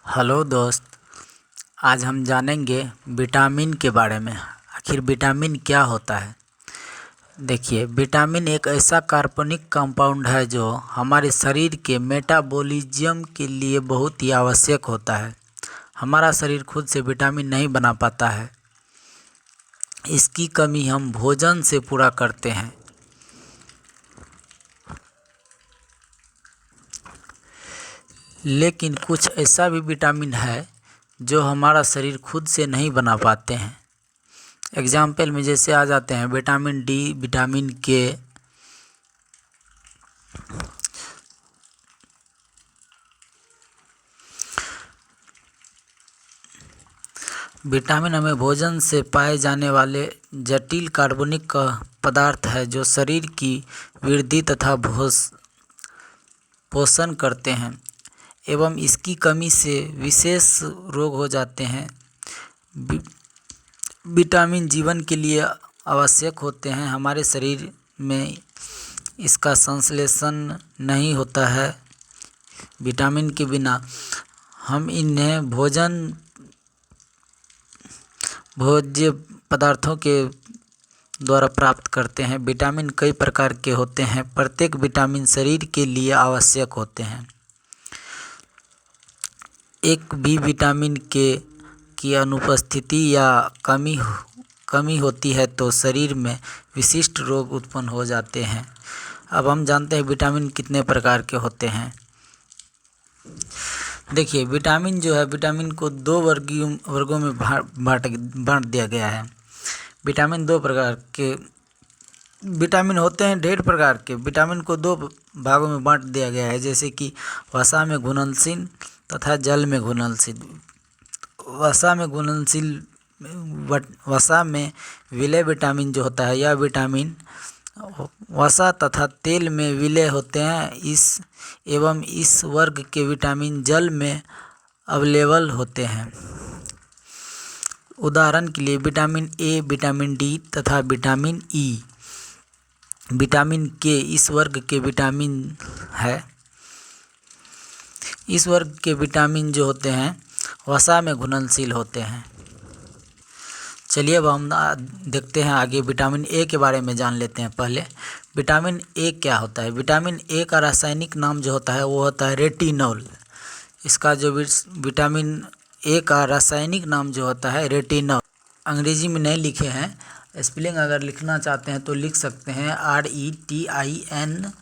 Hello दोस्त, आज हम जानेंगे विटामिन के बारे में। आखिर विटामिन क्या होता है। देखिए, विटामिन एक ऐसा कार्बनिक कंपाउंड है जो हमारे शरीर के मेटाबॉलिज्म के लिए बहुत ही आवश्यक होता है। हमारा शरीर खुद से विटामिन नहीं बना पाता है, इसकी कमी हम भोजन से पूरा करते हैं। लेकिन कुछ ऐसा भी विटामिन है जो हमारा शरीर खुद से नहीं बना पाते हैं। एग्जाम्पल में जैसे आ जाते हैं विटामिन डी, विटामिन के। विटामिन हमें भोजन से पाए जाने वाले जटिल कार्बनिक पदार्थ है जो शरीर की वृद्धि तथा पोषण करते हैं एवं इसकी कमी से विशेष रोग हो जाते हैं। विटामिन जीवन के लिए आवश्यक होते हैं। हमारे शरीर में इसका संश्लेषण नहीं होता है। विटामिन के बिना हम इन्हें भोज्य पदार्थों के द्वारा प्राप्त करते हैं। विटामिन कई प्रकार के होते हैं। प्रत्येक विटामिन शरीर के लिए आवश्यक होते हैं। एक भी विटामिन की अनुपस्थिति या कमी होती है तो शरीर में विशिष्ट रोग उत्पन्न हो जाते हैं। अब हम जानते हैं विटामिन कितने प्रकार के होते हैं। देखिए, विटामिन जो है, विटामिन को दो वर्गों में बांट दिया गया है। विटामिन दो प्रकार के विटामिन होते हैं। ढेर प्रकार के विटामिन को दो भागों में बांट दिया गया है, जैसे कि वसा में घुलनशील तथा जल में घुलनशील। वसा में विलेय विटामिन जो होता है, यह विटामिन वसा तथा तेल में विलेय होते हैं। इस वर्ग के विटामिन जल में अवेलेबल होते हैं। उदाहरण के लिए विटामिन ए, विटामिन डी तथा विटामिन ई। विटामिन के इस वर्ग के विटामिन है। इस वर्ग के विटामिन जो होते हैं वसा में घुलनशील होते हैं। चलिए अब हम देखते हैं आगे विटामिन ए के बारे में जान लेते हैं। पहले विटामिन ए क्या होता है। विटामिन ए का रासायनिक नाम जो होता है वो होता है रेटिनॉल। इसका जो विटामिन ए का रासायनिक नाम जो होता है रेटिनॉल। अंग्रेजी में नहीं लिखे हैं, स्पेलिंग अगर लिखना चाहते हैं तो लिख सकते हैं RETINAL,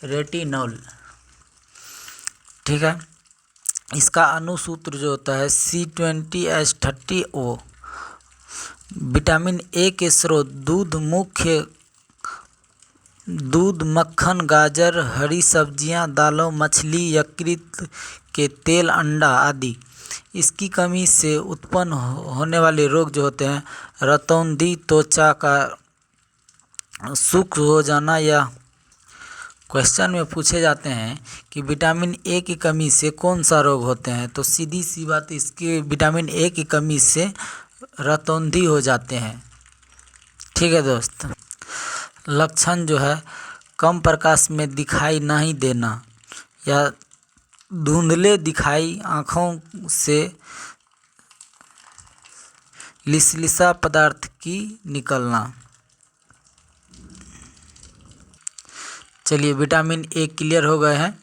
रेटिनॉल। ठीक है। इसका अणुसूत्र जो होता है C20H30O। विटामिन ए के स्रोत दूध, मक्खन, गाजर, हरी सब्जियां, दालों, मछली, यकृत के तेल, अंडा आदि। इसकी कमी से उत्पन्न होने वाले रोग जो होते हैं रतौंधी, त्वचा का शुष्क हो जाना। या क्वेश्चन में पूछे जाते हैं कि विटामिन ए की कमी से कौन सा रोग होते हैं, तो सीधी सी बात, इसके विटामिन ए की कमी से रतौंधी हो जाते हैं। ठीक है दोस्त। लक्षण जो है कम प्रकाश में दिखाई नहीं देना या धुंधले दिखाई, आँखों से लिसलिसा पदार्थ की निकलना। चलिए, विटामिन ए क्लियर हो गए हैं।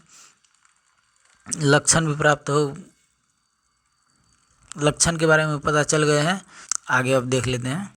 लक्षण के बारे में पता चल गए हैं। आगे अब देख लेते हैं।